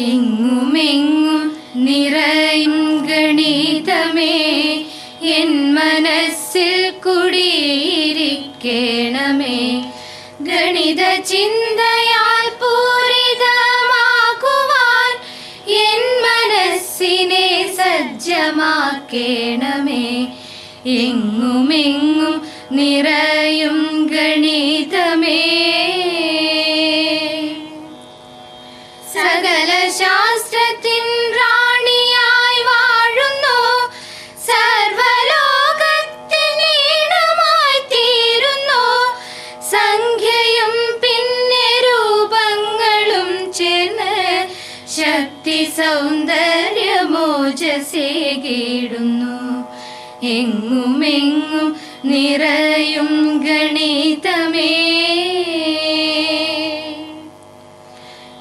എങ്ങുമെങ്ങും നിറയും ഗണിതമേ എൻ മനസ്സിൽ കുടിയിരിക്കണമേ. ഗണിത ചിന്തയാൽ പൂരിതമാക്കുവാൻ എൻ മനസ്സിനെ സജ്ജമാക്കണമേ. എങ്ങുമെങ്ങും നിറയും ഗണിതമേ. സകല ശാസ്ത്രത്തിൻ റാണിയായി വാഴുന്നു, സർവലോകത്തിനീണമായി തീരുന്നു. സംഖ്യയും പിന്നെ രൂപങ്ങളും ചേർന്ന് ശക്തി സൗന്ദര്യമോജസേകിടുന്നു. എങ്ങുമെങ്ങും നിറയും ഗണിതമേ.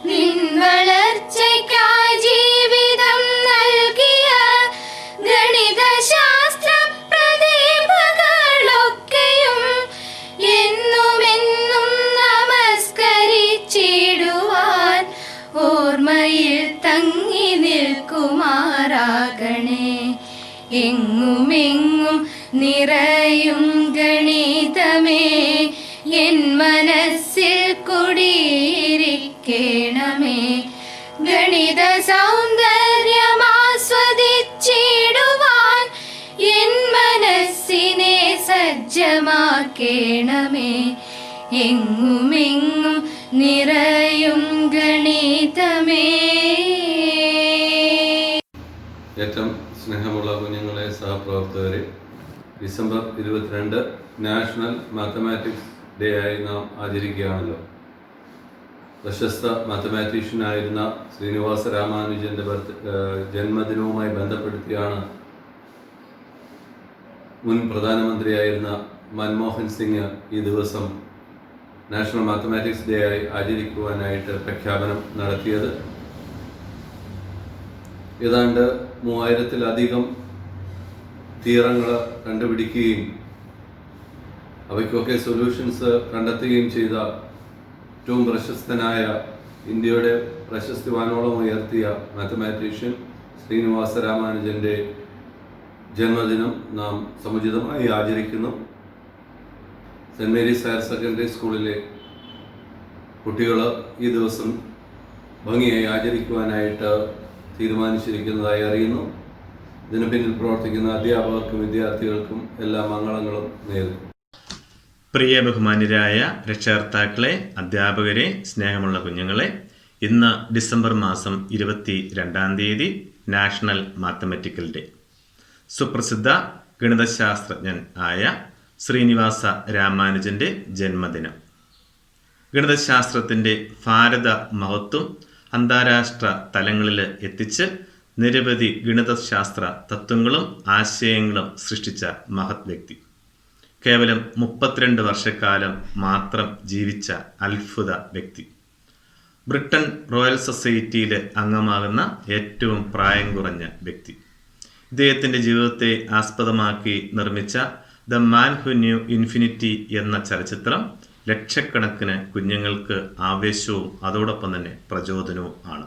നിൻ വളർച്ചയ്ക്കായി ജീവിതം നൽകിയ ഗണിതശാസ്ത്ര പ്രതിഭകളൊക്കെയും എന്നുമെന്നും നമസ്കരിച്ചിടുവാൻ ഓർമ്മയിൽ തങ്ങി നിൽക്കുമാറാകണേ. എങ്ങുമെങ്ങും നിറയും ഗണിതമേ എൻ മനസ്സിൽ കുടിയിരിക്കണമേ. ഗണിത സൗന്ദര്യമാസ്വദിച്ചിടുവാൻ എൻ മനസ്സിനെ സജ്ജമാക്കണമേ. എങ്ങുമെങ്ങും നിറയും ഗണിതമേ. ഏറ്റവും സ്നേഹമുള്ള കുഞ്ഞുങ്ങളെ, സഹപ്രവർത്തകരെ, ഡിസംബർ 22 നാഷണൽ മാത്തമാറ്റിക്സ് ഡേ ആയി നാം ആചരിക്കുകയാണല്ലോ. പ്രശസ്ത മാത്തമാറ്റീഷ്യനായിരുന്ന ശ്രീനിവാസ രാമാനുജൻ്റെ ജന്മദിനവുമായി ബന്ധപ്പെടുത്തിയാണ് മുൻ പ്രധാനമന്ത്രിയായിരുന്ന മൻമോഹൻ സിംഗ് ഈ ദിവസം നാഷണൽ മാത്തമാറ്റിക്സ് ഡേ ആയി ആചരിക്കുവാനായിട്ട് പ്രഖ്യാപനം നടത്തിയത്. ഏതാണ്ട് 3000-ലധികം തിയറങ്ങൾ കണ്ടുപിടിക്കുകയും അവയ്ക്കൊക്കെ സൊല്യൂഷൻസ് കണ്ടെത്തുകയും ചെയ്ത ഏറ്റവും പ്രശസ്തനായ, ഇന്ത്യയുടെ പ്രശസ്തി വാനോളം ഉയർത്തിയ മാത്തമാറ്റീഷ്യൻ ശ്രീനിവാസ രാമാനുജൻ്റെ ജന്മദിനം നാം സമുചിതമായി ആചരിക്കുന്നു. സെൻറ് മേരീസ് ഹയർ സെക്കൻഡറി സ്കൂളിലെ കുട്ടികൾ ഈ ദിവസം ഭംഗിയായി ആചരിക്കുവാനായിട്ട് തീരുമാനിച്ചിരിക്കുന്നതായി അറിയുന്നു. ഇതിനു പിന്നിൽ പ്രവർത്തിക്കുന്ന അധ്യാപകർക്കും വിദ്യാർത്ഥികൾക്കും എല്ലാ മംഗളങ്ങളും നേരുന്നു. പ്രിയ ബഹുമാന്യരായ രക്ഷകർത്താക്കളെ, അധ്യാപകരെ, സ്നേഹമുള്ള കുഞ്ഞുങ്ങളെ, ഇന്ന് ഡിസംബർ മാസം 22 നാഷണൽ മാത്തമാറ്റിക്കൽ ഡേ. സുപ്രസിദ്ധ ഗണിതശാസ്ത്രജ്ഞൻ ആയ ശ്രീനിവാസ രാമാനുജൻ്റെ ജന്മദിനം. ഗണിതശാസ്ത്രത്തിൻ്റെ ഭാരത മഹത്വം അന്താരാഷ്ട്ര തലങ്ങളിൽ എത്തിച്ച് നിരവധി ഗണിതശാസ്ത്ര തത്വങ്ങളും ആശയങ്ങളും സൃഷ്ടിച്ച മഹത് വ്യക്തി. കേവലം 32 വർഷക്കാലം മാത്രം ജീവിച്ച അത്ഭുത വ്യക്തി. ബ്രിട്ടൻ റോയൽ സൊസൈറ്റിയിൽ അംഗമാകുന്ന ഏറ്റവും പ്രായം കുറഞ്ഞ വ്യക്തി. ഇദ്ദേഹത്തിൻ്റെ ജീവിതത്തെ ആസ്പദമാക്കി നിർമ്മിച്ച the man who new infinity എന്ന ചലച്ചിത്രം ലക്ഷക്കണക്കിന് കുഞ്ഞുങ്ങൾക്ക് ആവേശവും അതോടൊപ്പം തന്നെ പ്രചോദനവും ആണ്.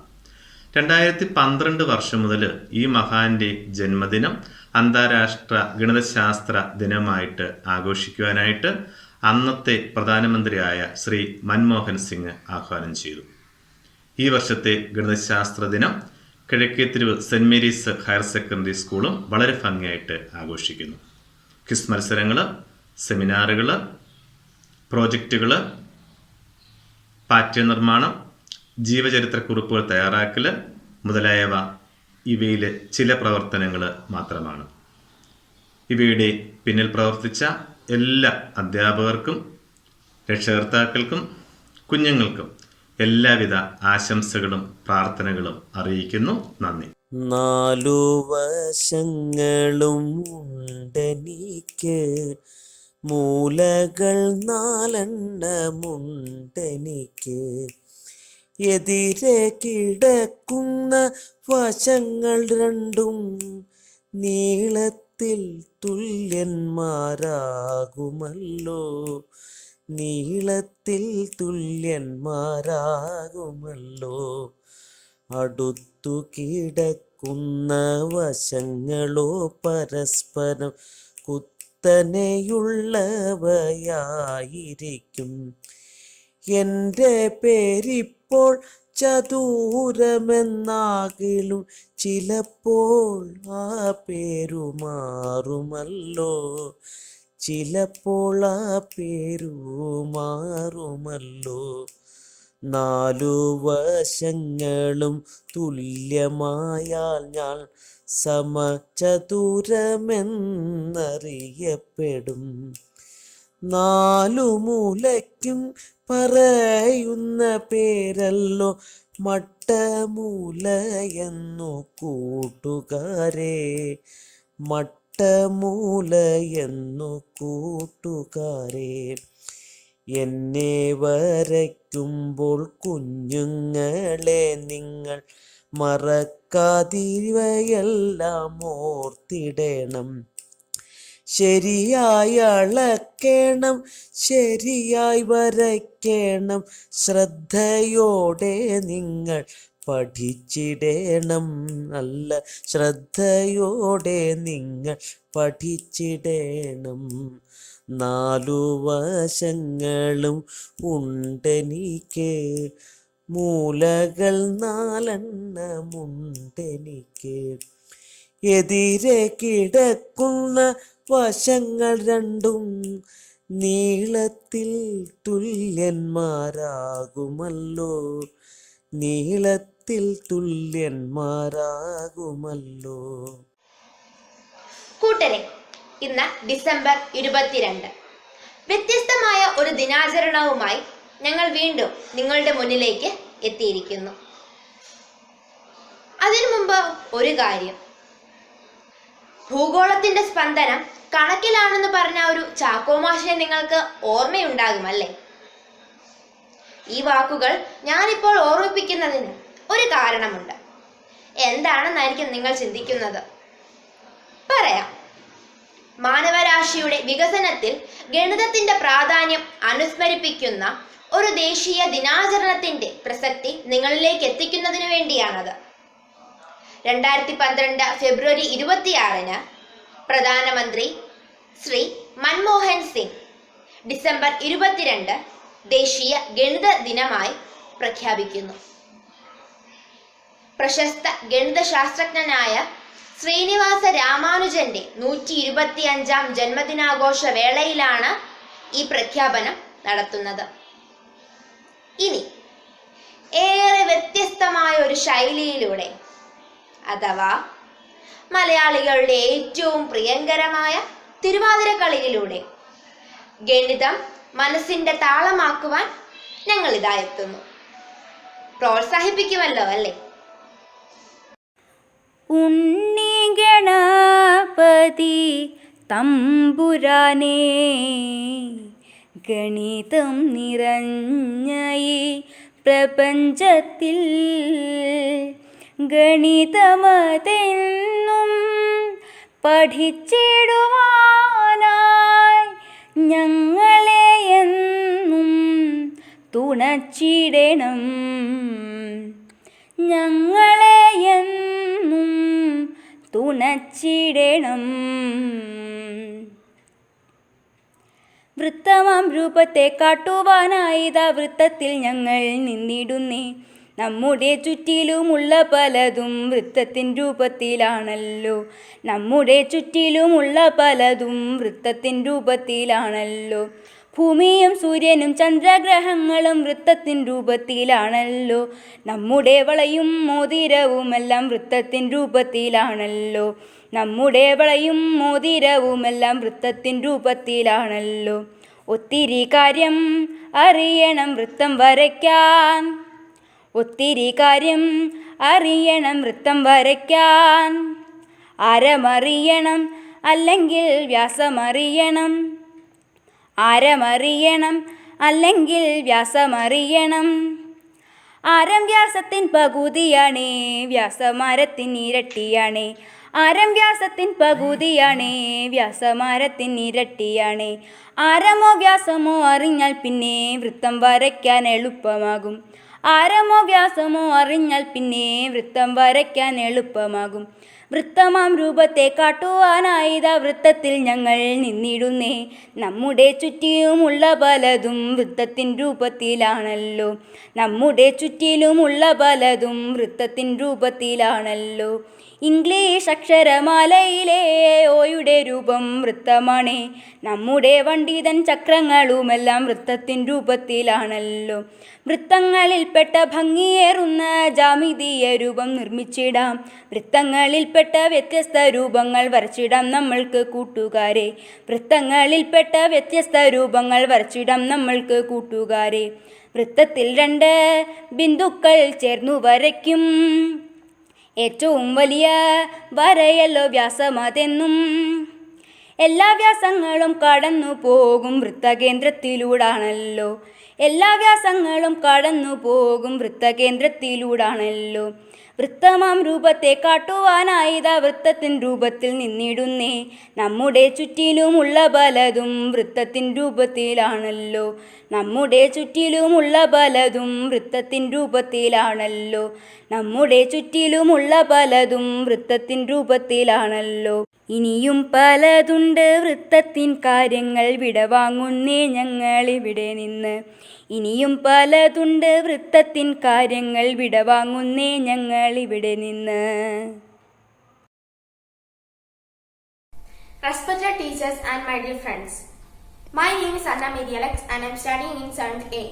2012 വർഷം മുതൽ ഈ മഹാന്റെ ജന്മദിനം അന്താരാഷ്ട്ര ഗണിതശാസ്ത്ര ദിനമായിട്ട് ആഘോഷിക്കുവാനായിട്ട് അന്നത്തെ പ്രധാനമന്ത്രിയായ ശ്രീ മൻമോഹൻ സിംഗ് ആഹ്വാനം ചെയ്തു. ഈ വർഷത്തെ ഗണിതശാസ്ത്ര ദിനം കിഴക്കേത്തിരിവ് സെൻറ് മേരീസ് ഹയർ സെക്കൻഡറി സ്കൂളും വളരെ ഭംഗിയായിട്ട് ആഘോഷിക്കുന്നു. ക്വിസ് മത്സരങ്ങൾ, സെമിനാറുകൾ, പ്രോജക്റ്റുകൾ, പാഠ്യ നിർമ്മാണം, ജീവചരിത്രക്കുറിപ്പുകൾ തയ്യാറാക്കൽ മുതലായവ ഇവയിൽ ചില പ്രവർത്തനങ്ങൾ മാത്രമാണ്. ഇവയുടെ പിന്നിൽ പ്രവർത്തിച്ച എല്ലാ അധ്യാപകർക്കും രക്ഷകർത്താക്കൾക്കും കുഞ്ഞുങ്ങൾക്കും എല്ലാവിധ ആശംസകളും പ്രാർത്ഥനകളും അറിയിക്കുന്നു. നന്ദി. 4 വശങ്ങളും ഉണ്ടെനിക്ക്, മൂലകൾ 4 എതിരെ കിടക്കുന്ന വശങ്ങൾ 2 നീളത്തിൽ തുല്യന്മാരാകുമല്ലോ, നീളത്തിൽ തുല്യന്മാരാകുമല്ലോ. അടുത്തു കിടക്കുന്ന വശങ്ങളോ പരസ്പരം കുത്തനെയുള്ളവയായിരിക്കും. എൻ്റെ പേരിപ്പോൾ ചതുരമെന്നാകിലും ചിലപ്പോൾ ആ പേരു മാറുമല്ലോ, ചിലപ്പോൾ ആ പേരു മാറുമല്ലോ. നാലു വശങ്ങളും തുല്യമായാൽ ഞാൻ സമചതുരമെന്നറിയപ്പെടും. നാലു മൂലയ്ക്കും പറയുന്ന പേരല്ലോ മട്ടമൂലയെന്നു കൂട്ടുകാരെ, മട്ടമൂലയെന്നു കൂട്ടുകാരെ. എന്നെ വരയ്ക്കുമ്പോൾ കുഞ്ഞുങ്ങളെ നിങ്ങൾ മറക്കാതിവയെല്ലാം ഓർത്തിടണം. ശരിയായി അളക്കണം, ശരിയായി വരയ്ക്കണം, ശ്രദ്ധയോടെ നിങ്ങൾ പഠിച്ചിടണം, നല്ല ശ്രദ്ധയോടെ നിങ്ങൾ പഠിച്ചിടണം. നാലു വശങ്ങളും ഉണ്ടെനിക്ക്, മൂലകൾ നാലെണ്ണമുണ്ടെനിക്ക്. എതിരെ കിടക്കുന്ന വശങ്ങൾ രണ്ടും നീളത്തിൽ തുല്യന്മാരാകുമല്ലോ, നീളത്തിൽ തുല്യന്മാരാകുമല്ലോ. കൂട്ടരെ, ഇന്ന് ഡിസംബർ 22. വ്യത്യസ്തമായ ഒരു ദിനാചരണവുമായി ഞങ്ങൾ വീണ്ടും നിങ്ങളുടെ മുന്നിലേക്ക് എത്തിയിരിക്കുന്നു. അതിനു മുമ്പ് ഒരു കാര്യം, ഭൂഗോളത്തിന്റെ സ്പന്ദനം കണക്കിലാണെന്ന് പറഞ്ഞ ഒരു ചാക്കോമാഷിനെ നിങ്ങൾക്ക് ഓർമ്മയുണ്ടാകുമല്ലേ? ഈ വാക്കുകൾ ഞാനിപ്പോൾ ഓർമ്മിപ്പിക്കുന്നതിന് ഒരു കാരണമുണ്ട്. എന്താണെന്നായിരിക്കും നിങ്ങൾ ചിന്തിക്കുന്നത്? പറയാം. മാനവരാശിയുടെ വികസനത്തിൽ ഗണിതത്തിന്റെ പ്രാധാന്യം അനുസ്മരിപ്പിക്കുന്ന ഒരു ദേശീയ ദിനാചരണത്തിന്റെ പ്രസക്തി നിങ്ങളിലേക്ക് എത്തിക്കുന്നതിന് വേണ്ടിയാണത്. 2012 ഫെബ്രുവരി 26 പ്രധാനമന്ത്രി ശ്രീ മൻമോഹൻ സിംഗ് ഡിസംബർ 22 ദേശീയ ഗണിത ദിനമായി പ്രഖ്യാപിക്കുന്നു. പ്രശസ്ത ഗണിതശാസ്ത്രജ്ഞനായ ശ്രീനിവാസ രാമാനുജന്റെ 125ാം ജന്മദിനാഘോഷ വേളയിലാണ് ഈ പ്രഖ്യാപനം നടത്തുന്നത്. ഇനി ഏറെ വ്യത്യസ്തമായ ഒരു ശൈലിയിലൂടെ, അഥവാ മലയാളികളുടെ ഏറ്റവും പ്രിയങ്കരമായ തിരുവാതിരക്കളിയിലൂടെ ഗണിതം മനസ്സിന്റെ താളമാക്കുവാൻ ഞങ്ങൾ ഇതാ എത്തുന്നു. പ്രോത്സാഹിപ്പിക്കുമല്ലോ അല്ലേ? ഉണ്ണി ഗണപതി തമ്പുരാനേ, ഗണിതം നിറഞ്ഞ ഈ പ്രപഞ്ചത്തിൽ ഗണിതമതെന്നും പഠിച്ചിടുവാനായി ഞങ്ങളെ എന്നും തുണച്ചിടണം, ഞങ്ങളെ എന്നും തുണച്ചിടണം. വൃത്തമാം രൂപത്തെ കാട്ടുവാനായിതാ വൃത്തത്തിൽ ഞങ്ങൾ നിന്നിടുന്നേ. നമ്മുടെ ചുറ്റിലുമുള്ള പലതും വൃത്തത്തിൻ രൂപത്തിലാണല്ലോ, നമ്മുടെ ചുറ്റിലുമുള്ള പലതും വൃത്തത്തിൻ രൂപത്തിലാണല്ലോ. ഭൂമിയും സൂര്യനും ചന്ദ്രഗ്രഹങ്ങളും വൃത്തത്തിൻ രൂപത്തിലാണല്ലോ. നമ്മുടെ വളയും മോതിരവുമെല്ലാം വൃത്തത്തിൻ രൂപത്തിലാണല്ലോ, നമ്മുടെ വളയും മോതിരവുമെല്ലാം വൃത്തത്തിൻ രൂപത്തിലാണല്ലോ. ഒത്തിരി കാര്യം അറിയണം വൃത്തം വരയ്ക്കാൻ, ഒത്തിരി കാര്യം അറിയണം വൃത്തം വരയ്ക്കാൻ. ആരമറിയണം അല്ലെങ്കിൽ വ്യാസമറിയണം, ആരമറിയണം അല്ലെങ്കിൽ വ്യാസമറിയണം. ആരം വ്യാസത്തിൻ പകുതിയാണേ, വ്യാസമാരത്തിൻ ഇരട്ടിയാണേ. ആരം വ്യാസത്തിൻ പകുതിയാണേ, വ്യാസമാരത്തിൻ ഇരട്ടിയാണേ. ആരമോ വ്യാസമോ അറിഞ്ഞാൽ പിന്നെ വൃത്തം വരയ്ക്കാൻ എളുപ്പമാകും. ആരമോ വ്യാസമോ അറിഞ്ഞാൽ പിന്നെ വൃത്തം വരയ്ക്കാൻ എളുപ്പമാകും. വൃത്തമാം രൂപത്തെ കാട്ടുവാനായിതാ വൃത്തത്തിൽ ഞങ്ങൾ നിന്നിടുന്നേ. നമ്മുടെ ചുറ്റിലുമുള്ള പലതും വൃത്തത്തിൻ രൂപത്തിലാണല്ലോ. നമ്മുടെ ചുറ്റിലുമുള്ള പലതും വൃത്തത്തിൻ രൂപത്തിലാണല്ലോ. ഇംഗ്ലീഷ് അക്ഷരമാലയിലെ ഓയുടെ രൂപം വൃത്തമാണേ. നമ്മുടെ വണ്ടിതൻ ചക്രങ്ങളുമെല്ലാം വൃത്തത്തിൻ രൂപത്തിലാണല്ലോ. വൃത്തങ്ങളിൽപ്പെട്ട ഭംഗിയേറുന്ന ജാമിതീയ രൂപം നിർമ്മിച്ചിടാം. വൃത്തങ്ങളിൽപ്പെട്ട വ്യത്യസ്ത രൂപങ്ങൾ വരച്ചിടാം നമ്മൾക്ക് കൂട്ടുകാരെ. വൃത്തങ്ങളിൽപ്പെട്ട വ്യത്യസ്ത രൂപങ്ങൾ വരച്ചിടാം നമ്മൾക്ക് കൂട്ടുകാരെ. വൃത്തത്തിൽ 2 ബിന്ദുക്കൾ ചേർന്നു വരയ്ക്കും. ഏറ്റവും വലിയ വരയല്ലോ വ്യാസമതെന്നും. എല്ലാ വ്യാസങ്ങളും കടന്നു പോകും വൃത്തകേന്ദ്രത്തിലൂടാണല്ലോ. എല്ലാ വ്യാസങ്ങളും കടന്നു പോകും വൃത്തകേന്ദ്രത്തിലൂടാണല്ലോ. വൃത്തമാം രൂപത്തെ കാട്ടുവാനായിതാ വൃത്തത്തിൻ രൂപത്തിൽ നിന്നിടുന്നേ. നമ്മുടെ ചുറ്റിലുമുള്ള പലതും വൃത്തത്തിൻ രൂപത്തിലാണല്ലോ. നമ്മുടെ ചുറ്റിലുമുള്ള പലതും വൃത്തത്തിൻ രൂപത്തിലാണല്ലോ. നമ്മുടെ ചുറ്റിലുമുള്ള പലതും വൃത്തത്തിൻ രൂപത്തിലാണല്ലോ. ഇനിയും പലതുണ്ട് വൃത്തത്തിൻ കാര്യങ്ങൾ വിടവാങ്ങുന്നേ ഞങ്ങളിവിടെ നിന്ന്. ഇനിയും പലതുണ്ട് വൃത്തത്തിൻ കാര്യങ്ങൾ വിടവാങ്ങുന്നേ ഞങ്ങളിവിടെ നിന്ന്. Respected teachers and my dear friends, my name is Anna Mary Alex and I am studying in 7th A.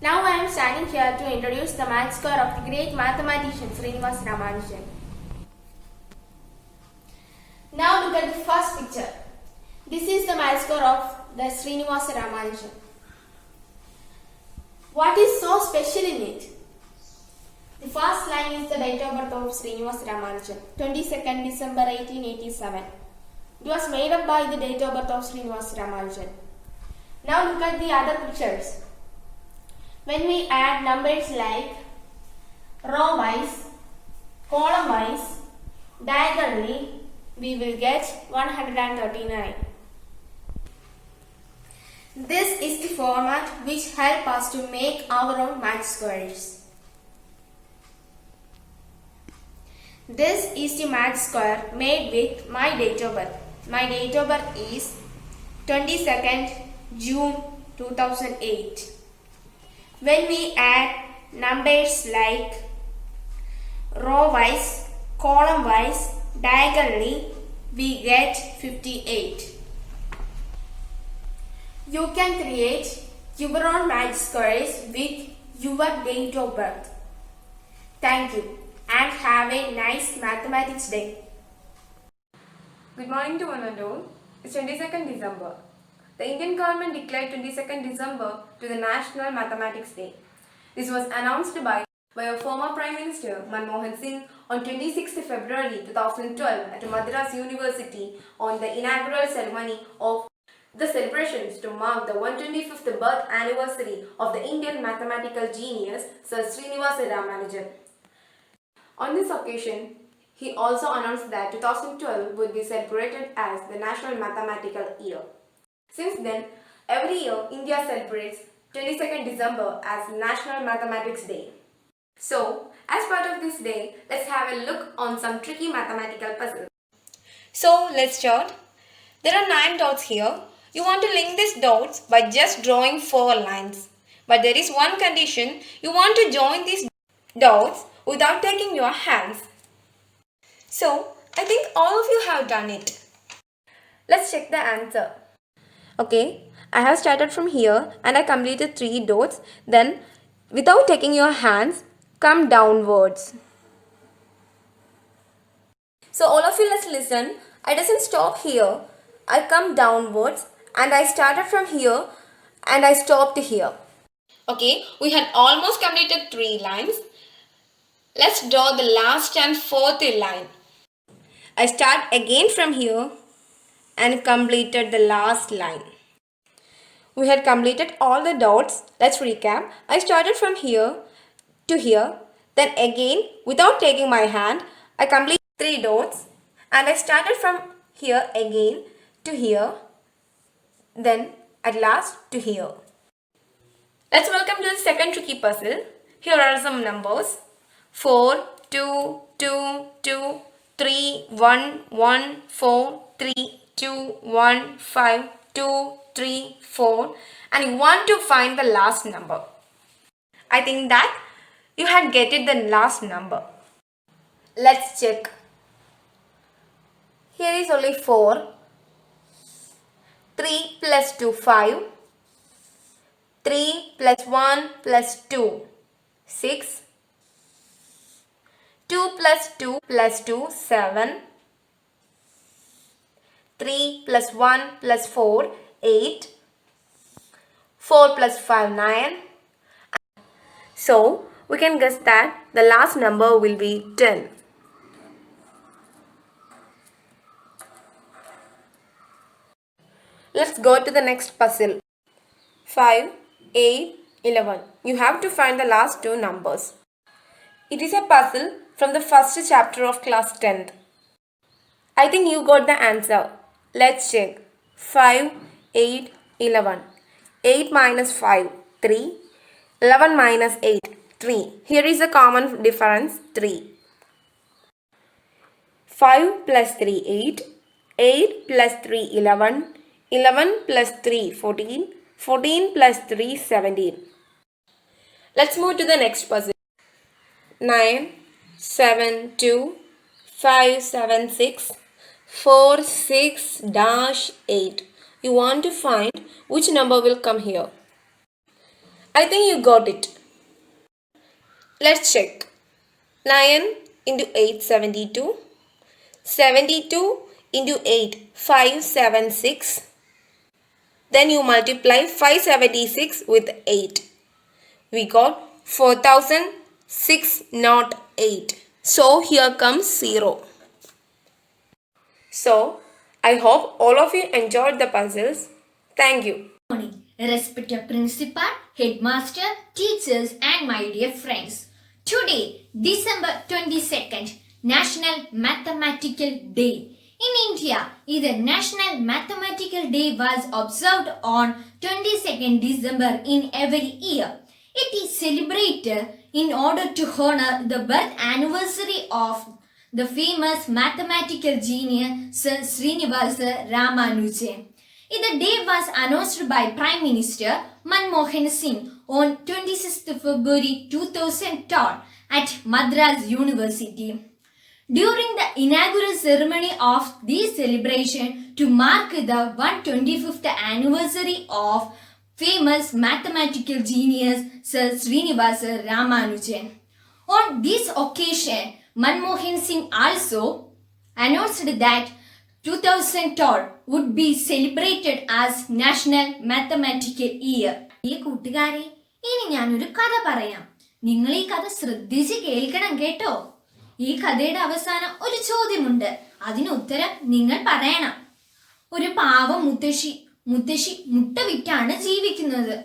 Now I am standing here to introduce the math score of the great mathematician Srinivasa Ramanujan. Now look at the first picture. This is the math score of the Srinivasa Ramanujan. What is so special in it? The first line is the date of birth of Srinivasa Ramanujan, 22nd December 1887. It was made up by the date of birth of Srinivasa Ramanujan. Now look at the other pictures. When we add numbers like row wise, column wise, diagonally, we will get 139. This is the format which help us to make our own math squares. This is the math square made with my date of birth. My date of birth is 22nd June 2008. When we add numbers like row wise, column wise, diagonally, we get 58. You can create your own math squares with your date of birth. Thank you and have a nice mathematics day. Good morning to one and all. It's 22nd December. The Indian government declared 22nd December to the National Mathematics Day. This was announced by our former Prime Minister Manmohan Singh on 26th February 2012 at Madras University on the inaugural ceremony of the celebrations to mark the 125th birth anniversary of the Indian mathematical genius Sir Srinivasa Ramanujan. On this occasion, he also announced that 2012 would be celebrated as the National Mathematical Year. Since then, every year India celebrates 22nd December as National Mathematics Day. So, as part of this day, let's have a look on some tricky mathematical puzzles. So, let's start. There are 9 dots here. You want to link these dots by just drawing 4 lines. But there is one condition. You want to join these dots without taking your hands. So, I think all of you have done it. Let's check the answer. Okay, I have started from here and I completed 3 dots. Then, without taking your hands, come downwards. So, all of you, let's listen. I doesn't stop here. I come downwards and I started from here and I stopped here. Okay, we had almost completed 3 lines. Let's draw the last and 4th line. I start again from here and completed the last line. We had completed all the dots. Let's recap. I started from here to here. Then again, without taking my hand, I completed 3 dots. And I started from here again to here. Then at last to here. Let's welcome to the second tricky puzzle. Here are some numbers: 4, 2, 2, 2, 3, 1, 1, 4, 3, 2, 1, 5, 2, 3, 4, and you want to find the last number. I think that you had getted the last number. Let's check. Here is only 4. 3 plus 2, 5. 3 plus 1 plus 2, 6. 2 plus 2 plus 2, 7. 3 plus 1 plus 4, 8. 4 plus 5, 9. So, we can guess that the last number will be 10. Let's go to the next puzzle. 5, 8, 11. You have to find the last two numbers. It is a puzzle from the first chapter of class 10th. I think you got the answer. Let's check. 5, 8, 11. 8 minus 5, 3. 11 minus 8, 3. Here is a common difference, 3. 5 plus 3, 8. 8 plus 3, 11. 11 plus 3, 14. 14 plus 3, 17. Let's move to the next puzzle. 9, 7, 2, 5, 7, 6, 4, 6, dash 8. You want to find which number will come here. I think you got it. Let's check. 9 into 8, 72. 72 into 8, 576. Then you multiply 576 with 8. We got 4608. So here comes 0. So I hope all of you enjoyed the puzzles. Thank you. Morning, respected principal, headmaster, teachers and my dear friends. Today, December 22nd, National Mathematical Day. In India, the National Mathematical Day was observed on 22nd December in every year. It is celebrated in order to honor the birth anniversary of the famous mathematical genius Sir Srinivasa Ramanujan. The day was announced by Prime Minister Manmohan Singh on 26th February 2012 at Madras University. During the inaugural ceremony of this celebration to mark the 125th anniversary of famous mathematical genius Sir Srinivasa Ramanujan. On this occasion, Manmohan Singh also announced that 2012 would be celebrated as National Mathematical Year. ഈ കൂട്ടുകാരെ, ഇനി ഞാനൊരു കഥ പറയാം. നിങ്ങൾ ഈ കഥ ശ്രദ്ധിച്ച് കേൾക്കണം കേട്ടോ. ഈ കഥയുടെ അവസാനം ഒരു ചോദ്യമുണ്ട്. അതിന് ഉത്തരം നിങ്ങൾ പറയണം. ഒരു പാവം മുത്തശ്ശി മുട്ട വിറ്റാണ് ജീവിക്കുന്നത്.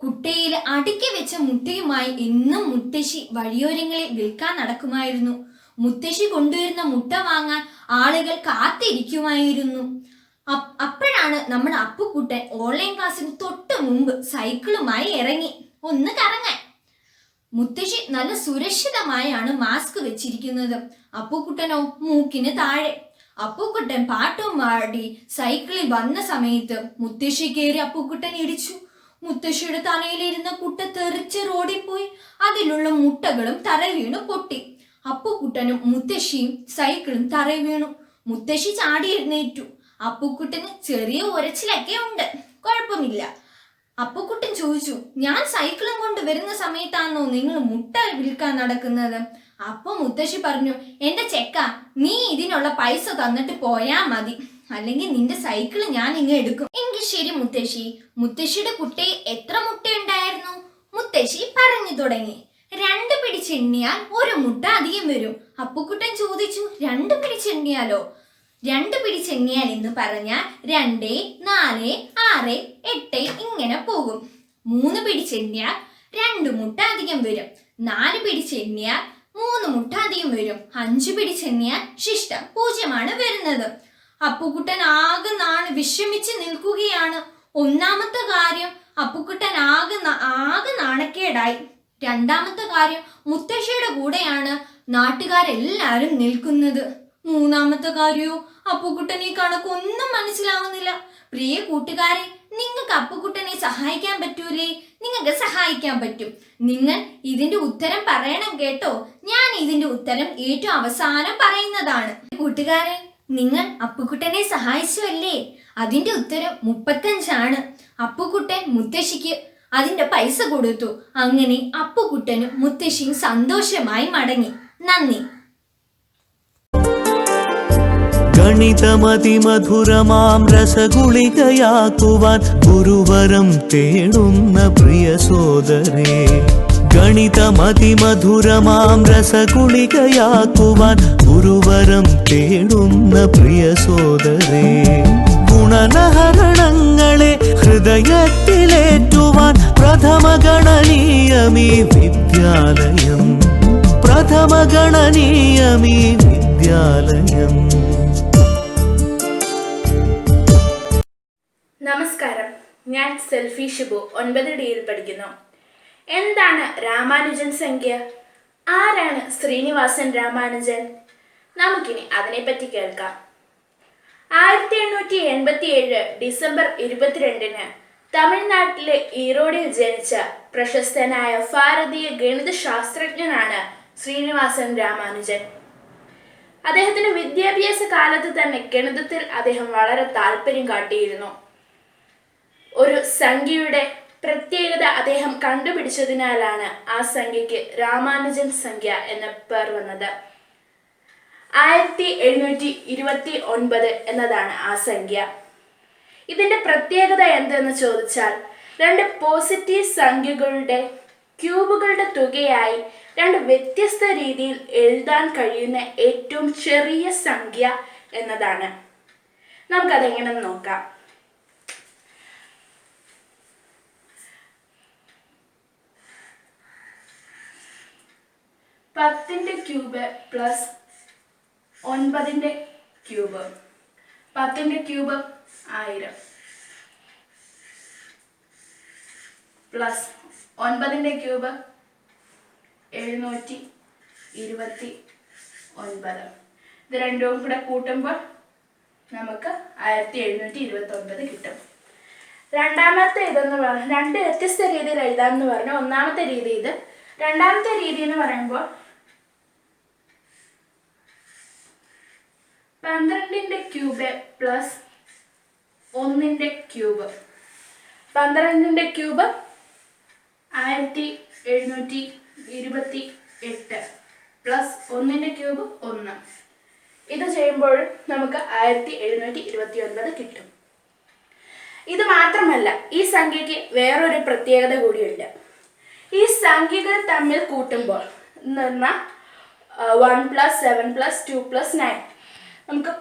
കുട്ടയിൽ അടുക്കി വെച്ച മുട്ടയുമായി എന്നും മുത്തശ്ശി വഴിയോരങ്ങളിൽ വിൽക്കാൻ നടക്കുമായിരുന്നു. മുത്തശ്ശി കൊണ്ടുവരുന്ന മുട്ട വാങ്ങാൻ ആളുകൾ കാത്തിരിക്കുമായിരുന്നു. അപ്പോഴാണ് നമ്മുടെ അപ്പുക്കുട്ടൻ ഓൺലൈൻ ക്ലാസ്സിന് തൊട്ട് മുമ്പ് സൈക്കിളുമായി ഇറങ്ങി ഒന്ന് കറങ്ങാൻ. മുത്തശ്ശി നല്ല സുരക്ഷിതമായാണ് മാസ്ക് വെച്ചിരിക്കുന്നത്. അപ്പുക്കുട്ടനോ മൂക്കിന് താഴെ. അപ്പുക്കുട്ടൻ പാട്ടും പാടി സൈക്കിളിൽ വന്ന സമയത്ത് മുത്തശ്ശി കയറി അപ്പുക്കുട്ടൻ ഇടിച്ചു. മുത്തശ്ശിയുടെ തലയിലിരുന്ന കുട്ട തെറിച്ച് റോഡിൽ പോയി. അതിലുള്ള മുട്ടകളും തറ വീണു പൊട്ടി. അപ്പുക്കുട്ടനും മുത്തശ്ശിയും സൈക്കിളും തറ വീണു. മുത്തശ്ശി ചാടി എഴുന്നേറ്റു. അപ്പുക്കുട്ടന് ചെറിയ ഉരച്ചിലൊക്കെ ഉണ്ട്, കുഴപ്പമില്ല. അപ്പുക്കുട്ടൻ ചോദിച്ചു, ഞാൻ സൈക്കിളും കൊണ്ട് വരുന്ന സമയത്താണോ നിങ്ങൾ മുട്ട വിൽക്കാൻ നടക്കുന്നത്? അപ്പൊ മുത്തശ്ശി പറഞ്ഞു, എന്റെ ചെക്ക, നീ ഇതിനുള്ള പൈസ തന്നിട്ട് പോയാ മതി, അല്ലെങ്കിൽ നിന്റെ സൈക്കിള് ഞാൻ ഇങ്ങ് എടുക്കും. എങ്കിൽ ശരി മുത്തശ്ശി. മുത്തശ്ശിയുടെ കുട്ടയിൽ എത്ര മുട്ടയുണ്ടായിരുന്നു? മുത്തശ്ശി പറഞ്ഞു തുടങ്ങി. 2 പിടിച്ചെണ്ണിയാൽ 1 മുട്ട അധികം വരും. അപ്പുക്കുട്ടൻ ചോദിച്ചു, 2 പിടിച്ചെണ്ണിയാലോ? 2 പിടിച്ചെണ്ണിയാൽ എന്ന് പറഞ്ഞാൽ 2, 4, 6, 8 ഇങ്ങനെ പോകും. 3 പിടിച്ചെണ്ണിയാൽ 2 മുട്ട അധികം വരും. 4 പിടിച്ചെണ്ണിയാൽ 3 മുട്ട അധികം വരും. 5 പിടിച്ചെണ്ണിയാൽ ശിഷ്ടം 0 വരുന്നത്. അപ്പുക്കുട്ടൻ ആകെ വിഷമിച്ച് നിൽക്കുകയാണ്. ഒന്നാമത്തെ കാര്യം, അപ്പുക്കുട്ടൻ ആകെ നാണക്കേടായി. രണ്ടാമത്തെ കാര്യം, മുത്തശ്ശിയുടെ കൂടെയാണ് നാട്ടുകാരെല്ലാരും നിൽക്കുന്നത്. മൂന്നാമത്തെ കാര്യവും അപ്പുക്കുട്ടനെ കണക്കൊന്നും മനസ്സിലാവുന്നില്ല. പ്രിയ കൂട്ടുകാരെ, നിങ്ങൾക്ക് അപ്പുക്കുട്ടനെ സഹായിക്കാൻ പറ്റൂലേ? നിങ്ങൾക്ക് സഹായിക്കാൻ പറ്റും. നിങ്ങൾ ഇതിന്റെ ഉത്തരം പറയണം കേട്ടോ. ഞാൻ ഇതിന്റെ ഉത്തരം ഏറ്റവും അവസാനം പറയുന്നതാണ്. കൂട്ടുകാരെ, നിങ്ങൾ അപ്പുക്കുട്ടനെ സഹായിച്ചു അല്ലേ? അതിന്റെ ഉത്തരം 35 അപ്പുക്കുട്ടൻ മുത്തശ്ശിക്ക് അതിന്റെ പൈസ കൊടുത്തു. അങ്ങനെ അപ്പുക്കുട്ടനും മുത്തശ്ശിയും സന്തോഷമായി മടങ്ങി. നന്ദി. ഗണിതമതിമധുരമാം രസഗുളികയാക്കുവാൻ ഗുരുവരം തേടുന്ന പ്രിയ സോദരേ, ഗണിതമതിമധുരമാം രസഗുളികയാക്കുവാൻ ഗുരുവരം തേടുന്ന പ്രിയ സോദരേ, ഗുണനഹരണങ്ങളെ ഹൃദയത്തിലേറ്റുവാൻ പ്രഥമഗണനീയമീ വിദ്യാലയം, പ്രഥമഗണനീയമീ വിദ്യാലയം. നമസ്കാരം, ഞാൻ സെൽഫി ഷിബു, 9ഡിയിൽ പഠിക്കുന്നു. എന്താണ് രാമാനുജൻ സംഖ്യ? ആരാണ് ശ്രീനിവാസൻ രാമാനുജൻ? നമുക്കിനി അതിനെപ്പറ്റി കേൾക്കാം. 1887 ഡിസംബർ 22 തമിഴ്നാട്ടിലെ ഈറോഡിൽ ജനിച്ച പ്രശസ്തനായ ഭാരതീയ ഗണിത ശാസ്ത്രജ്ഞനാണ് ശ്രീനിവാസൻ രാമാനുജൻ. അദ്ദേഹത്തിന്റെ വിദ്യാഭ്യാസ കാലത്ത് തന്നെ ഗണിതത്തിൽ അദ്ദേഹം വളരെ താല്പര്യം കാട്ടിയിരുന്നു. ഒരു സംഖ്യയുടെ പ്രത്യേകത അദ്ദേഹം കണ്ടുപിടിച്ചതിനാലാണ് ആ സംഖ്യയ്ക്ക് രാമാനുജൻ സംഖ്യ എന്ന പേർ വന്നത്. 1729 എന്നതാണ് ആ സംഖ്യ. ഇതിന്റെ പ്രത്യേകത എന്തെന്ന് ചോദിച്ചാൽ, 2 പോസിറ്റീവ് സംഖ്യകളുടെ ക്യൂബുകളുടെ തുകയായി 2 വ്യത്യസ്ത രീതിയിൽ എഴുതാൻ കഴിയുന്ന ഏറ്റവും ചെറിയ സംഖ്യ എന്നതാണ്. നമുക്കതെങ്ങനെ നോക്കാം. 10ന്റെ ക്യൂബ് പ്ലസ് 9ന്റെ ക്യൂബ്. 10ന്റെ ക്യൂബ് 1000 പ്ലസ് 9ന്റെ ക്യൂബ് 729. ഇത് രണ്ടും കൂടെ കൂട്ടുമ്പോൾ നമുക്ക് 1729 കിട്ടും. രണ്ടാമത്തെ ഇതെന്ന് പറഞ്ഞാൽ 2 വ്യത്യസ്ത രീതിയിൽ എഴുതാമെന്ന് പറഞ്ഞാൽ, ഒന്നാമത്തെ രീതി ഇത്. രണ്ടാമത്തെ രീതി എന്ന് പറയുമ്പോൾ 12ന്റെ ക്യൂബ് പ്ലസ് 1ന്റെ ക്യൂബ്. 12ന്റെ ക്യൂബ് 1728 പ്ലസ് 1ന്റെ ക്യൂബ് 1. ഇത് ചെയ്യുമ്പോൾ നമുക്ക് 1729 കിട്ടും. ഇത് മാത്രമല്ല, ഈ സംഖ്യയ്ക്ക് വേറൊരു പ്രത്യേകത കൂടിയുണ്ട്. ഈ സംഖ്യകൾ തമ്മിൽ കൂട്ടുമ്പോൾ 1 + 7 + 2 + 9 നമുക്ക്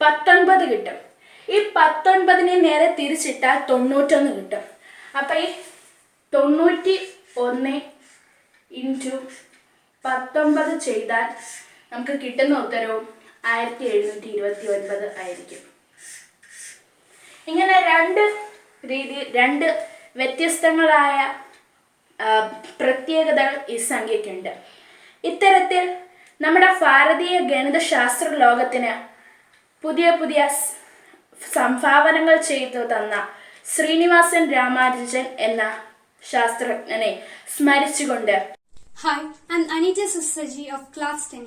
19 കിട്ടും. ഈ 19നെ നേരെ തിരിച്ചിട്ടാൽ 91 കിട്ടും. അപ്പം ഈ 91 × 19 ചെയ്താൽ നമുക്ക് കിട്ടുന്ന ഉത്തരവും 1729 ആയിരിക്കും. ഇങ്ങനെ 2 വ്യത്യസ്തങ്ങളായ പ്രത്യേകതകൾ ഈ സംഖ്യയ്ക്കുണ്ട്. ഇത്തരത്തിൽ നമ്മുടെ ഭാരതീയ ഗണിതശാസ്ത്ര ലോകത്തിന് പുതിയ പുതിയ സംഭാവനകൾ ചെയ്തു തന്ന ശ്രീനിവാസൻ രാമാനുജൻ എന്ന ശാസ്ത്രജ്ഞനെ സ്മരിച്ചുകൊണ്ട്. Hi, I'm Anita Susaji of class 10.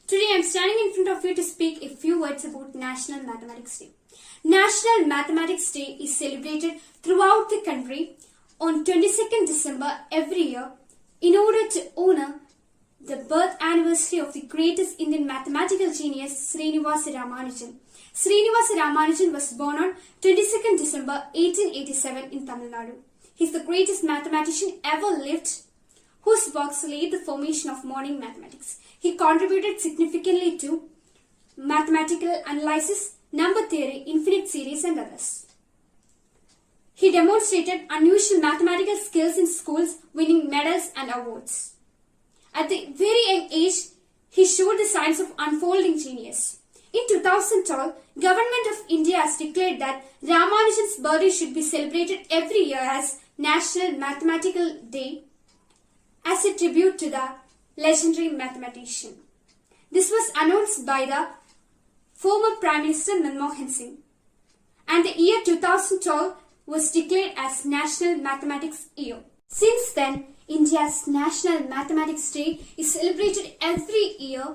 Today I'm standing in front of you to speak a few words about National Mathematics Day. National Mathematics Day is celebrated throughout the country on 22nd December every year in order to honor the birth anniversary of the greatest Indian mathematical genius Srinivasa Ramanujan. Srinivasa Ramanujan was born on 22nd December 1887 in Tamil Nadu. He is the greatest mathematician ever lived, whose works laid the formation of modern mathematics. He contributed significantly to mathematical analysis, number theory, infinite series and others. He demonstrated unusual mathematical skills in schools, winning medals and awards. At the very young age, he showed the signs of unfolding genius. In 2012, Government of India has declared that Ramanujan's birthday should be celebrated every year as National Mathematical Day. as a tribute to the legendary mathematician. This was announced by the former Prime Minister Manmohan Singh, and the year 2012 was declared as National Mathematics Year. Since then, India's National Mathematics Day is celebrated every year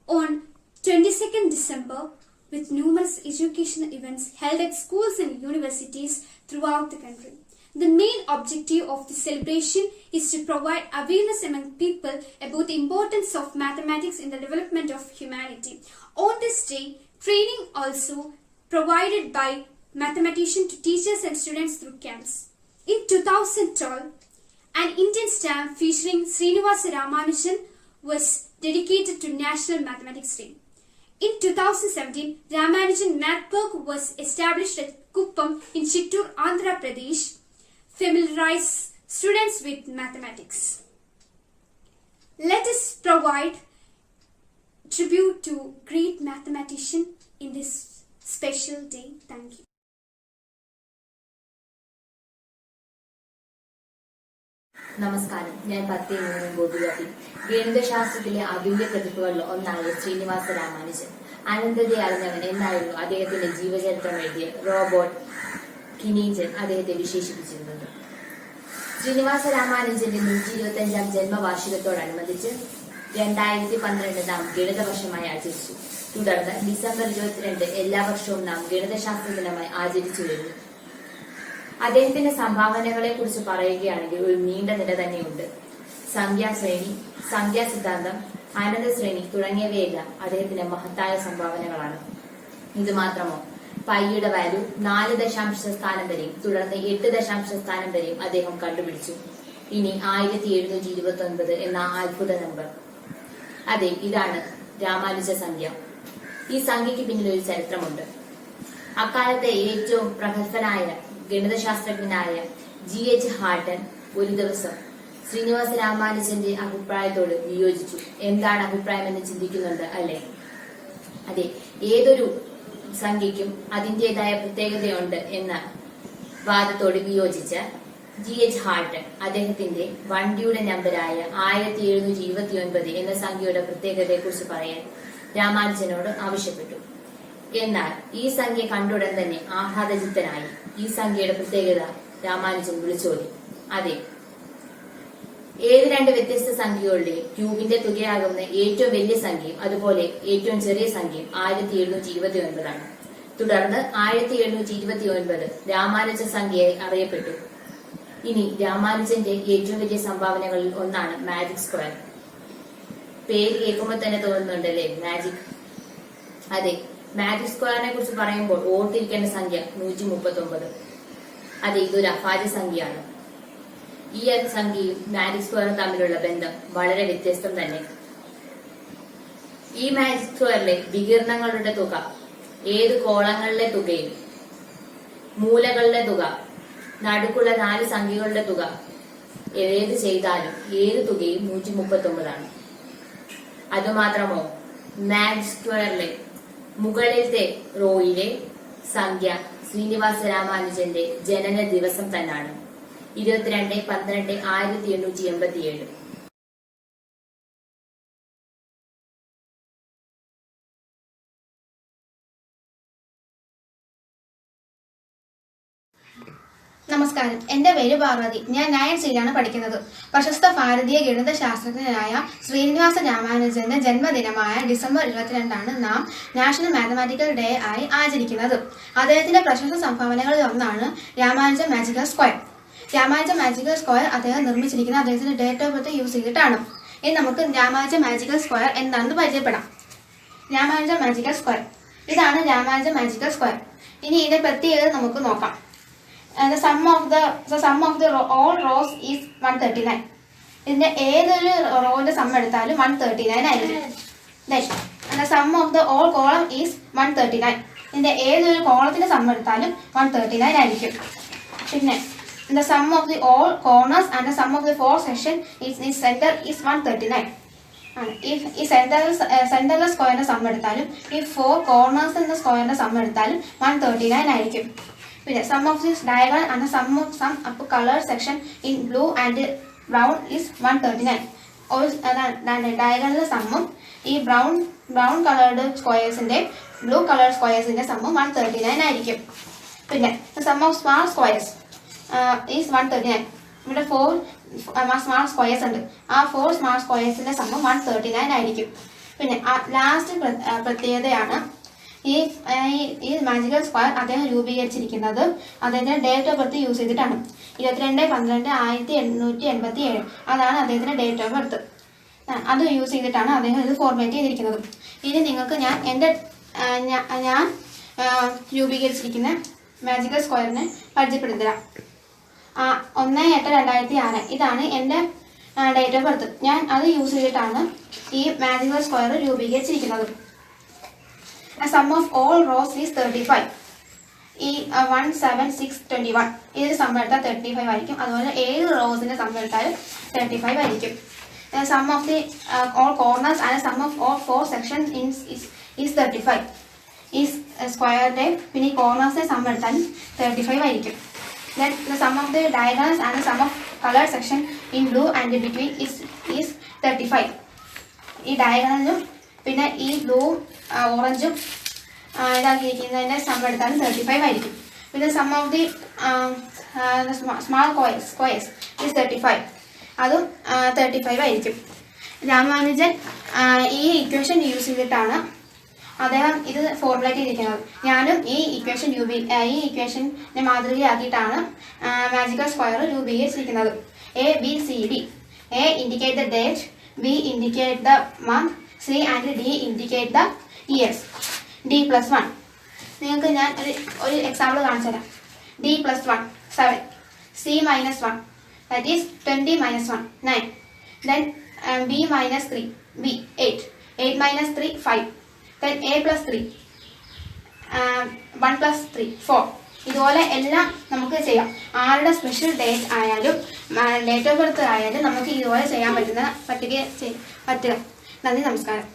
on 22nd December with numerous educational events held at schools and universities throughout the country. The main objective of the celebration is to provide awareness among people about the importance of mathematics in the development of humanity. On this day, training also provided by mathematicians to teachers and students through camps. In 2012, an Indian stamp featuring Srinivasa Ramanujan was dedicated to National Mathematics Day. In 2017, Ramanujan Math Park was established at Kuppam in Chittoor, Andhra Pradesh, familiarize students with mathematics. Let us provide tribute to great mathematician in this special day. Thank you. നമസ്കാരം, ഞാൻ 10 ഗോപികാതി. ഗണിതശാസ്ത്രത്തിലെ അതുല്യ പ്രതിഭകളിൽ ഒന്നായ ശ്രീനിവാസ രാമാനുജൻ അനന്തതയെ അറിഞ്ഞവൻ എന്നായിരുന്നു അദ്ദേഹത്തിന്റെ ജീവചരിത്രം എഴുതിയ robot കിനീജൻ അദ്ദേഹത്തെ വിശേഷിപ്പിച്ചിരുന്നത്. ശ്രീനിവാസ രാമാനുജന്റെ 125ാം ജന്മവാർഷികത്തോടനുബന്ധിച്ച് 2012 നാം ഗണിത വർഷമായി ആചരിച്ചു. തുടർന്ന് ഡിസംബർ 22 എല്ലാ വർഷവും നാം ഗണിതശാസ്ത്ര ദിനമായി ആചരിച്ചു വരുന്നു. അദ്ദേഹത്തിന്റെ സംഭാവനകളെ കുറിച്ച് പറയുകയാണെങ്കിൽ ഒരു നീണ്ട നിര തന്നെയുണ്ട്. സംഖ്യാശ്രേണി, സംഖ്യാസിദ്ധാന്തം, അനന്തശ്രേണി തുടങ്ങിയവയെല്ലാം അദ്ദേഹത്തിന്റെ മഹത്തായ സംഭാവനകളാണ്. ഇത് മാത്രമോ, പൈയുടെ വാല്യൂ 4 ദശാംശ സ്ഥാനം വരെയും തുടർന്ന് 8 ദശാംശ സ്ഥാനം വരെയും അദ്ദേഹം കണ്ടുപിടിച്ചു. ഇനി 1729 എന്ന അത്ഭുത നമ്പർ. അതെ, ഇതാണ് രാമാനുജ സംഖ്യ. ഈ സംഖ്യയ്ക്ക് പിന്നിൽ ഒരു ചരിത്രമുണ്ട്. അക്കാലത്തെ ഏറ്റവും പ്രഗത്ഭനായ ഗണിതശാസ്ത്രജ്ഞനായ G.H. ഹാർട്ടൺ ഒരു ദിവസം ശ്രീനിവാസ രാമാനുജന്റെ അഭിപ്രായത്തോട് വിയോജിച്ചു. എന്താണ് അഭിപ്രായം എന്ന് ചിന്തിക്കുന്നുണ്ട് അല്ലെ? അതെ, ഏതൊരു സംഖ്യയ്ക്കും അതിന്റേതായ പ്രത്യേകതയുണ്ട് എന്ന വാദത്തോട് വിയോജിച്ച G.H. ഹാർട്ടൺ അദ്ദേഹത്തിന്റെ വണ്ടിയുടെ നമ്പരായ 1729 എന്ന സംഖ്യയുടെ പ്രത്യേകതയെ കുറിച്ച് പറയാൻ രാമാനുജനോട് ആവശ്യപ്പെട്ടു. എന്നാൽ ഈ സംഖ്യ കണ്ടുടൻ തന്നെ ആഹ്ലാദചിത്തനായി. ഈ സംഖ്യയുടെ പ്രത്യേകത രാമാനുജൻ വിളിച്ചോടി. അതെ, ഏത് 2 വ്യത്യസ്ത സംഖ്യകളുടെ ക്യൂബിന്റെ തുകയാകുന്ന ഏറ്റവും വലിയ സംഖ്യയും അതുപോലെ ഏറ്റവും ചെറിയ സംഖ്യയും 1729 ആണ്. തുടർന്ന് 1729 രാമാനുജ സംഖ്യയായി അറിയപ്പെട്ടു. ഇനി രാമാനുജന്റെ ഏറ്റവും വലിയ സംഭാവനകളിൽ ഒന്നാണ് മാജിക് സ്ക്വയർ. പേര് കേൾക്കുമ്പോൾ തന്നെ തോന്നുന്നുണ്ടല്ലേ, മാജിക്. അതെ, മാജിക് സ്ക്വയറിനെ കുറിച്ച് പറയുമ്പോൾ ഓർത്തിരിക്കേണ്ട സംഖ്യ 139. അതെ, ഇതൊരു അഭാജ്യ സംഖ്യയാണ്. ഈ സംഖ്യയും മാജിക് സ്ക്വയറും തമ്മിലുള്ള ബന്ധം വളരെ വ്യത്യസ്തം തന്നെ. ഈ മാജിക് സ്ക്വയറിലെ വികീർണങ്ങളുടെ തുക, ഏത് കോളങ്ങളിലെ തുകയും, മൂലകളുടെ തുക, നടുക്കുള്ള 4 സംഖ്യകളുടെ തുക ഏത് ചെയ്താലും ഏത് തുകയും 139 ആണ്. അതുമാത്രമോ, മാജിക് സ്ക്വയറിലെ മുകളിലത്തെ റോയിലെ സംഖ്യ ശ്രീനിവാസ രാമാനുജന്റെ ജനന ദിവസം തന്നെയാണ്, 22/12/1887. നമസ്കാരം, എന്റെ പേര് പാർവതി. ഞാൻ 9th C-യിലാണ് പഠിക്കുന്നത്. പ്രശസ്ത ഭാരതീയ ഗണിത ശാസ്ത്രജ്ഞനായ ശ്രീനിവാസ രാമാനുജന്റെ ജന്മദിനമായ ഡിസംബർ 22 നാം നാഷണൽ മാത്തമാറ്റിക്കൽ ഡേ ആയി ആചരിക്കുന്നത്. അദ്ദേഹത്തിന്റെ പ്രശസ്ത സംഭാവനകളിൽ ഒന്നാണ് Ramanujan magical square. Ramanujan magical square അദ്ദേഹം നിർമ്മിച്ചിരിക്കുന്ന അദ്ദേഹത്തിന്റെ ഡേറ്റ് ഓഫ് ബർത്ത് യൂസ് ചെയ്തിട്ടാണ്. ഇനി നമുക്ക് രാമാനുജൻ മാജിക്കൽ സ്ക്വയർ എന്താണെന്ന് പരിചയപ്പെടാം. രാമാനുജൻ മാജിക്കൽ സ്ക്വയർ, ഇതാണ് രാമാനുജൻ മാജിക്കൽ സ്ക്വയർ. ഇനി ഇതിന്റെ പ്രത്യേകത നമുക്ക് നോക്കാം. The sum of all rows is 139. ഇതിന്റെ ഏതൊരു റോന്റെ സം എടുത്താലും 139 ആയിരിക്കും. Then the sum of the all column is 139. ഇതിന്റെ ഏതൊരു കോളത്തിന്റെ സം എടുത്താലും 139 ആയിരിക്കും. പിന്നെ the sum of the all corners and the sum of the 4 section is in center is 139. If ഈ സെന്ററിലെ സ്ക്വയറിന്റെ സം എടുത്താലും ഈ 4 കോർണേഴ്സ് എന്ന സ്ക്വയറിന്റെ സം എടുത്താലും 139 ആയിരിക്കും. പിന്നെ sum of this diagonal and sum up colour section in blue and brown is 139. Diagonal സമ്മും ഈ ബ്രൗൺ കളേർഡ് സ്ക്വയേഴ്സിന്റെ ബ്ലൂ കളർ സ്ക്വയേഴ്സിന്റെ സമ്മും 139 ആയിരിക്കും. പിന്നെ sum of small squares is 139. ഇവിടെ 4 സ്മാൾ സ്ക്വയേഴ്സ് ഉണ്ട്. ആ 4 സ്മാൾ സ്ക്വയേഴ്സിന്റെ സമ്മും 139 ആയിരിക്കും. പിന്നെ ലാസ്റ്റ് പ്രത്യേകതയാണ് ഈ മാജിക്കൽ സ്ക്വയർ അദ്ദേഹം രൂപീകരിച്ചിരിക്കുന്നത് അദ്ദേഹത്തിന്റെ ഡേറ്റ് ഓഫ് ബർത്ത് യൂസ് ചെയ്തിട്ടാണ്. 22/12/1887 അതാണ് അദ്ദേഹത്തിന്റെ ഡേറ്റ് ഓഫ് ബർത്ത്. അത് യൂസ് ചെയ്തിട്ടാണ് അദ്ദേഹം ഇത് ഫോർമാറ്റ് ചെയ്തിരിക്കുന്നത്. ഇനി നിങ്ങൾക്ക് ഞാൻ രൂപീകരിച്ചിരിക്കുന്ന മാജിക്കൽ സ്ക്വയറിനെ പരിചയപ്പെടുത്തരാം. 1/8/2006 ഇതാണ് എൻ്റെ ഡേറ്റ് ഓഫ് ബർത്ത്. ഞാൻ അത് യൂസ് ചെയ്തിട്ടാണ് ഈ മാജിക്കൽ സ്ക്വയർ രൂപീകരിച്ചിരിക്കുന്നത്. Sum of all rows is 35. ഈ 17621 ഇതിന് സം എടുത്താൽ 35 ആയിരിക്കും. അതുപോലെ 7 റോസിന്റെ സം എടുത്താൽ 35 ആയിരിക്കും. Sum of the all corners and sum of all 4 sections is 35. ഈ സ്ക്വയറിന്റെ പിന്നെ ഈ കോർണേഴ്സിന്റെ സം എടുത്താൽ 35 ആയിരിക്കും. Then the sum of the diagonals and the sum of colored section in blue and in between is 35. ഈ ഡയഗണലും പിന്നെ ഈ ബ്ലൂവും ഓറഞ്ചും ഇതാക്കിയിരിക്കുന്നതിൻ്റെ സം എടുത്താലും 35 ആയിരിക്കും. പിന്നെ sum of the small squares is 35. അതും 35 ആയിരിക്കും. രാമാനുജൻ ഈ ഇക്വേഷൻ യൂസ് ചെയ്തിട്ടാണ് അദ്ദേഹം ഇത് ഫോർമുലേറ്റ് ചെയ്തിരിക്കുന്നത്. ഞാനും ഈ ഇക്വേഷനെ മാതൃകയാക്കിയിട്ടാണ് മാജിക്കൽ സ്ക്വയർ രൂപീകരിച്ചിരിക്കുന്നത്. ABCD. A indicate the date, B indicate the month, C and D indicate the years. D+1. നിങ്ങൾക്ക് ഞാൻ ഒരു എക്സാമ്പിൾ കാണിച്ചു തരാം. D+1 7, C-1 that is 20 - 1 9. Then B-3 B 8 8 - 3 5. Then A+3 1+3 4. ഇതുപോലെ എല്ലാം നമുക്ക് ചെയ്യാം. ആരുടെ സ്പെഷ്യൽ ഡേറ്റ് ആയാലും ഡേറ്റ് ഓഫ് ബർത്ത് ആയാലും നമുക്ക് ഇതുപോലെ ചെയ്യാൻ പറ്റുക. നന്ദി, നമസ്കാരം.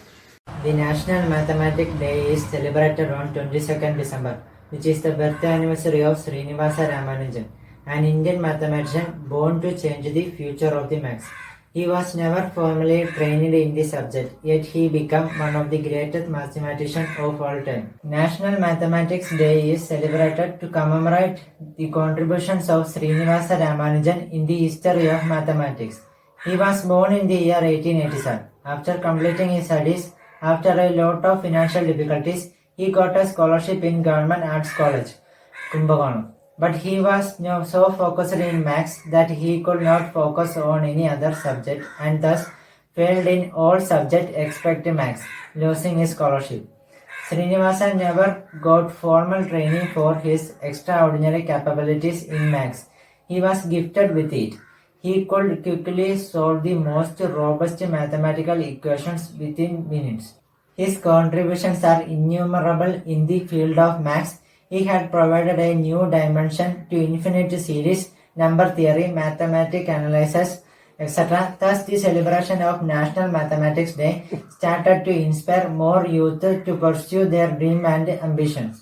The National Mathematics Day is celebrated on 22nd December, which is the birth anniversary of Srinivasa Ramanujan, an Indian mathematician born to change the future of the maths. He was never formally trained in the subject, yet he became one of the greatest mathematicians of all time. National Mathematics Day is celebrated to commemorate the contributions of Srinivasa Ramanujan in the history of mathematics. He was born in the year 1887. After completing his studies, after a lot of financial difficulties, he got a scholarship in Government Arts College, Kumbakonam. But he was so focused in maths that he could not focus on any other subject and thus failed in all subjects except maths, losing his scholarship. Srinivasa never got formal training for his extraordinary capabilities in maths. He was gifted with it. He could quickly solve the most robust mathematical equations within minutes. His contributions are innumerable in the field of maths. He had provided a new dimension to infinite series, number theory, mathematical analysis, etc. Thus, the celebration of National Mathematics Day started to inspire more youth to pursue their dreams and ambitions.